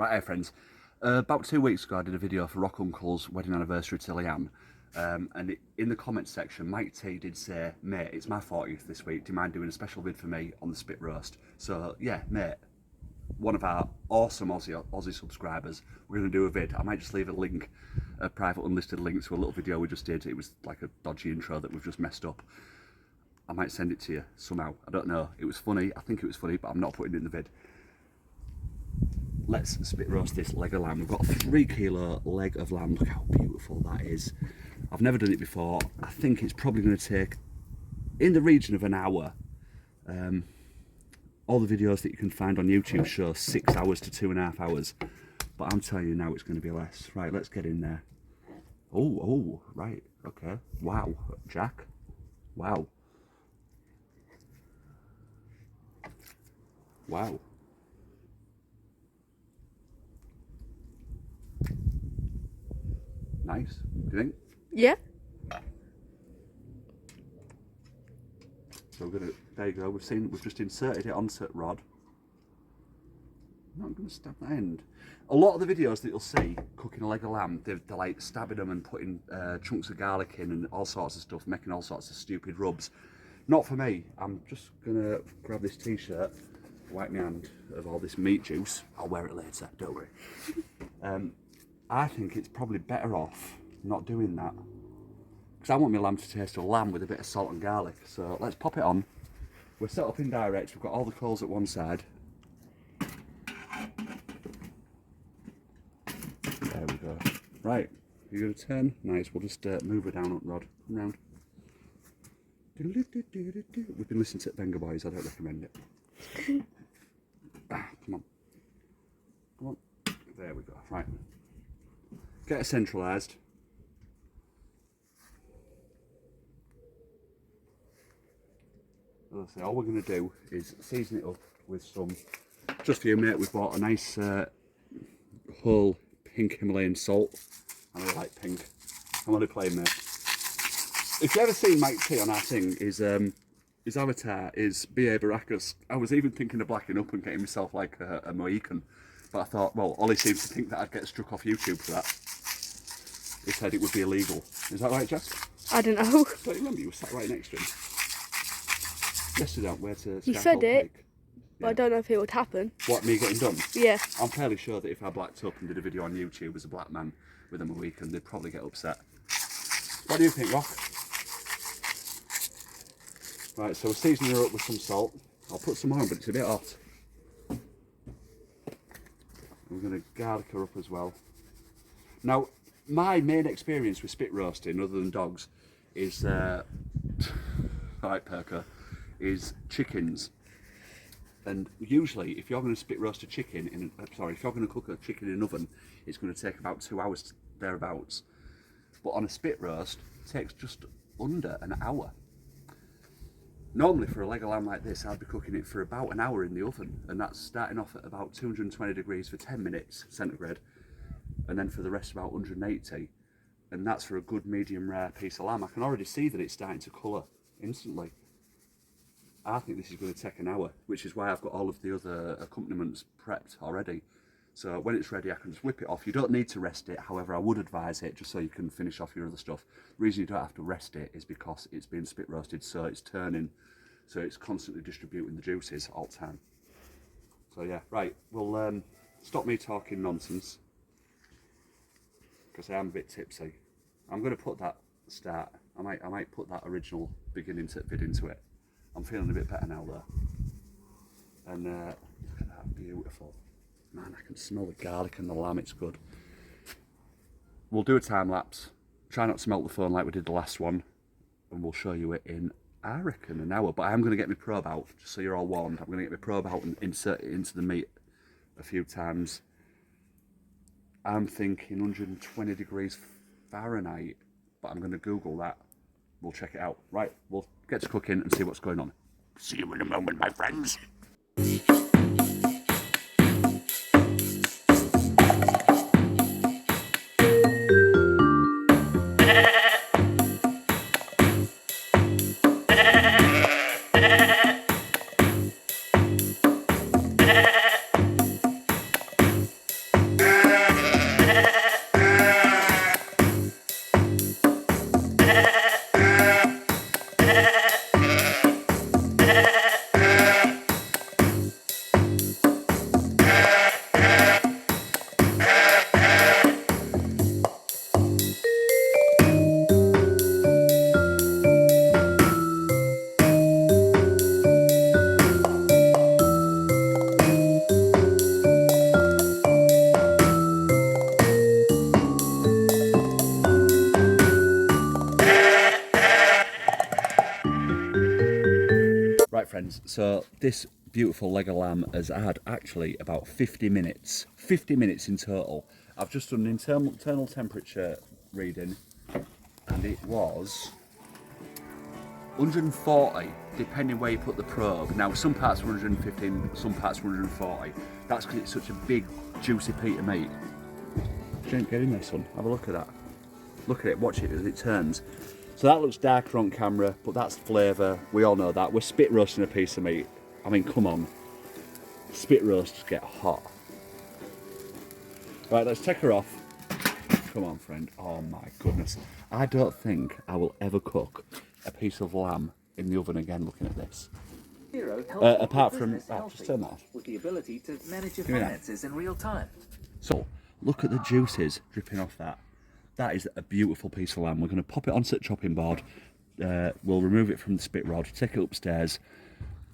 Right, hey friends. About 2 weeks ago I did a video for Rock Uncle's wedding anniversary to Leanne. In the comments section, Mike T did say, mate, it's my 40th this week, do you mind doing a special vid for me on the spit roast? So yeah, mate, one of our awesome Aussie subscribers, we're going to do a vid. I might just leave a link, a private unlisted link to a little video we just did. It was like a dodgy intro that we've just messed up. I might send it to you somehow, I don't know. It was funny, I think it was funny, but I'm not putting it in the vid. Let's spit roast this leg of lamb. We've got a 3 kilo leg of lamb. Look how beautiful that is. I've never done it before. I think it's probably going to take in the region of an hour. All the videos that you can find on YouTube show 6 hours to 2.5 hours. But I'm telling you now it's going to be less. Right, let's get in there. Oh, right, okay. Wow, Jack. Wow. Wow. Nice, do you think? Yeah. So we're gonna, there you go, we've just inserted it onto rod. I'm not gonna stab that end. A lot of the videos that you'll see cooking a leg of lamb, they're like stabbing them and putting chunks of garlic in and all sorts of stuff, making all sorts of stupid rubs. Not for me. I'm just gonna grab this t-shirt, wipe my hand of all this meat juice. I'll wear it later, don't worry. I think it's probably better off not doing that, because I want my lamb to taste of lamb with a bit of salt and garlic. So let's pop it on. We're set up in direct, we've got all the coals at one side. There we go. Right, you're going to turn? Nice, we'll just move her down up, Rod. Come round. We've been listening to Venga Boys, I don't recommend it. Come on. Come on. There we go, right. Get it centralised. As I say, all we're going to do is season it up with some, just for you mate, we've bought a nice whole pink Himalayan salt. I really like pink. I'm only playing mate. If you ever seen Mike T on our thing, his avatar is B.A. Baracus. I was even thinking of blacking up and getting myself like a Mohican. But I thought, well, Ollie seems to think that I'd get struck off YouTube for that. He said it would be illegal. Is that right, Jess? I don't know. Don't you remember? You were sat right next to him. Yesterday, where to You said it, but yeah. I don't know if it would happen. What, me getting done? Yeah. I'm fairly sure that if I blacked up and did a video on YouTube as a black man with a Mohican, they'd probably get upset. What do you think, Rock? Right, so we're seasoning her up with some salt. I'll put some on, but it's a bit hot. We're going to garlic her up as well. Now, my main experience with spit roasting, other than dogs, is right, Perker, is chickens. And usually, if you're going to spit roast a chicken in, if you're going to cook a chicken in an oven, it's going to take about 2 hours thereabouts. But on a spit roast, it takes just under an hour. Normally, for a leg of lamb like this, I'd be cooking it for about an hour in the oven, and that's starting off at about 220 degrees for 10 minutes centigrade, and then for the rest about 180, and that's for a good medium rare piece of lamb. I can already see that it's starting to colour instantly. I think this is going to take an hour, which is why I've got all of the other accompaniments prepped already. So when it's ready, I can just whip it off. You don't need to rest it, however, I would advise it just so you can finish off your other stuff. The reason you don't have to rest it is because it's been spit roasted, so it's turning, so it's constantly distributing the juices all the time. So yeah, right, we'll stop me talking nonsense, because I am a bit tipsy. I'm going to put that start, I might put that original beginning vid into it. I'm feeling a bit better now though. And look at that, beautiful. Man, I can smell the garlic and the lamb, it's good. We'll do a time lapse. Try not to melt the phone like we did the last one. And we'll show you it in, I reckon, an hour. But I am going to get my probe out, just so you're all warned. I'm going to get my probe out and insert it into the meat a few times. I'm thinking 120 degrees Fahrenheit, but I'm going to Google that. We'll check it out. Right, we'll get to cooking and see what's going on. See you in a moment, my friends. friends, so this beautiful leg of lamb has had actually about 50 minutes. 50 minutes in total. I've just done an internal temperature reading, and it was 140, depending where you put the probe. Now, some parts were 115, some parts were 140. That's because it's such a big, juicy piece of meat. Get in there, son. Have a look at that. Look at it, watch it as it turns. So that looks darker on camera, but that's flavour. We all know that. We're spit roasting a piece of meat. I mean, come on. Spit roasts get hot. Right, let's take her off. Come on, friend. Oh my goodness. I don't think I will ever cook a piece of lamb in the oven again looking at this. Apart from that, just turn that off. With the ability to manage your finances in real time. So, look at the juices dripping off that. That is a beautiful piece of lamb. We're going to pop it onto the chopping board. We'll remove it from the spit rod, take it upstairs,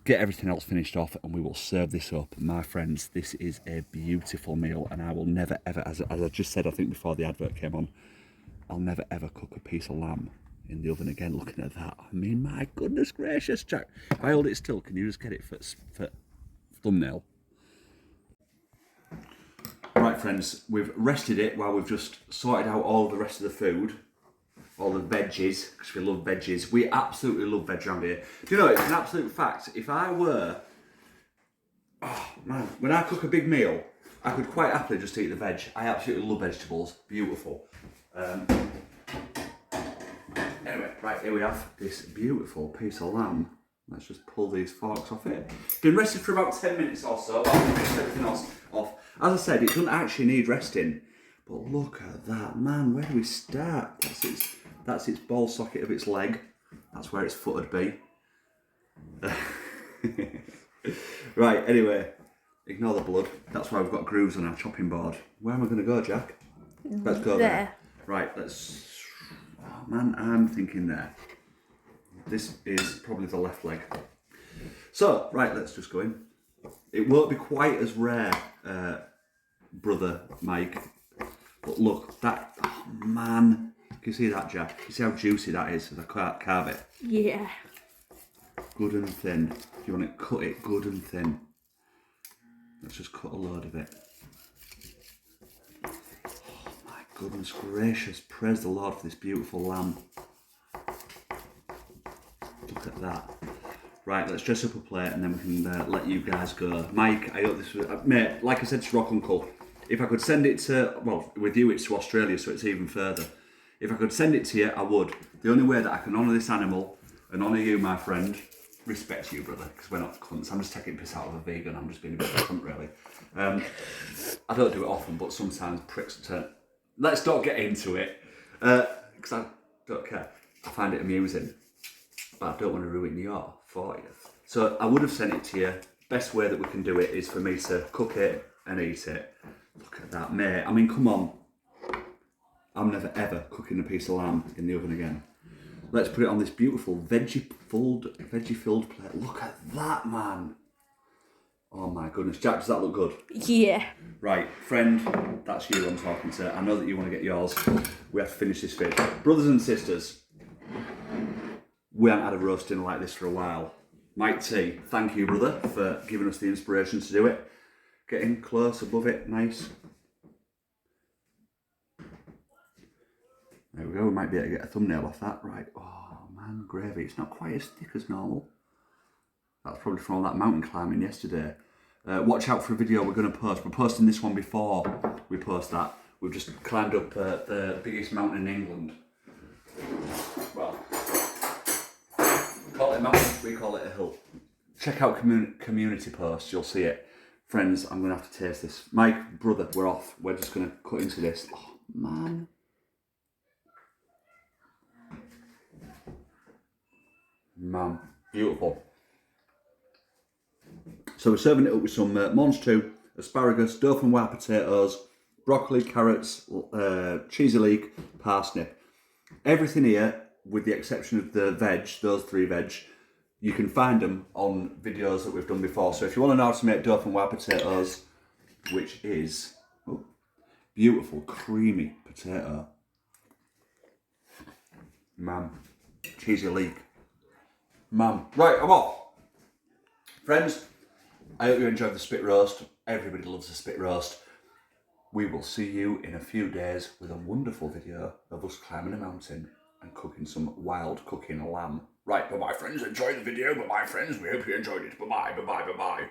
get everything else finished off, and we will serve this up. My friends, this is a beautiful meal, and I will never ever, as I just said, I think before the advert came on, I'll never ever cook a piece of lamb in the oven again looking at that. I mean, my goodness gracious, Jack. If I hold it still, can you just get it for thumbnail? Right, friends, we've rested it while we've just sorted out all the rest of the food, all the veggies, because we love veggies. We absolutely love veg around here. Do you know, it's an absolute fact. If I were, oh man, when I cook a big meal, I could quite happily just eat the veg. I absolutely love vegetables. Beautiful. Anyway, right, here we have this beautiful piece of lamb. Let's just pull these forks off it. Been rested for about 10 minutes or so. I'll finish everything else off. As I said, it doesn't actually need resting. But look at that, man. Where do we start? That's its ball socket of its leg. That's where its foot would be. Right, anyway. Ignore the blood. That's why we've got grooves on our chopping board. Where am I going to go, Jack? Let's go there. Right, let's... Oh, man, I'm thinking there. This is probably the left leg. So, right, let's just go in. It won't be quite as rare, brother Mike. But look, that, oh man. Can you see that, Jack? You see how juicy that is as I carve it? Yeah. Good and thin. If you want to cut it good and thin. Let's just cut a load of it. Oh my goodness gracious. Praise the Lord for this beautiful lamb. Look at that. Right, let's dress up a plate and then we can let you guys go. Mike, I hope this was... mate, like I said to Rock Uncle, if I could send it to... Well, with you it's to Australia, so it's even further. If I could send it to you, I would. The only way that I can honour this animal and honour you, my friend, respect you, brother, because we're not cunts. I'm just taking piss out of a vegan. I'm just being a bit of a cunt, really. I don't do it often, but sometimes pricks turn... Let's not get into it, because I don't care. I find it amusing. But I don't want to ruin your 40th. So I would have sent it to you. Best way that we can do it is for me to cook it and eat it. Look at that, mate. I mean, come on. I'm never ever cooking a piece of lamb in the oven again. Let's put it on this beautiful veggie-filled plate. Look at that, man. Oh my goodness. Jack, does that look good? Yeah. Right, friend, that's you I'm talking to. I know that you want to get yours. We have to finish this vid. Brothers and sisters, we haven't had a roasting like this for a while. Mike T, thank you, brother, for giving us the inspiration to do it. Getting close above it, nice. There we go, we might be able to get a thumbnail off that. Right, oh man, gravy. It's not quite as thick as normal. That's probably from all that mountain climbing yesterday. Watch out for a video we're going to post. We're posting this one before we post that. We've just climbed up the biggest mountain in England. Well, call it a mountain, we call it a hill. Check out community posts, you'll see it. Friends, I'm going to have to taste this. Mike, brother, we're off. We're just going to cut into this. Oh, man. Man, beautiful. So we're serving it up with some Mons 2, asparagus, dauphinoise potatoes, broccoli, carrots, cheesy leek, parsnip. Everything here, with the exception of the veg, those three veg, you can find them on videos that we've done before. So if you want to know how to make dauphinoise potatoes, which is beautiful, creamy potato. Man, cheesy leek. Man, right, I'm off. Friends, I hope you enjoyed the spit roast. Everybody loves a spit roast. We will see you in a few days with a wonderful video of us climbing a mountain and cooking some wild cooking lamb. Right, bye-bye friends, enjoy the video, bye-bye friends, we hope you enjoyed it, bye-bye, bye-bye, bye-bye.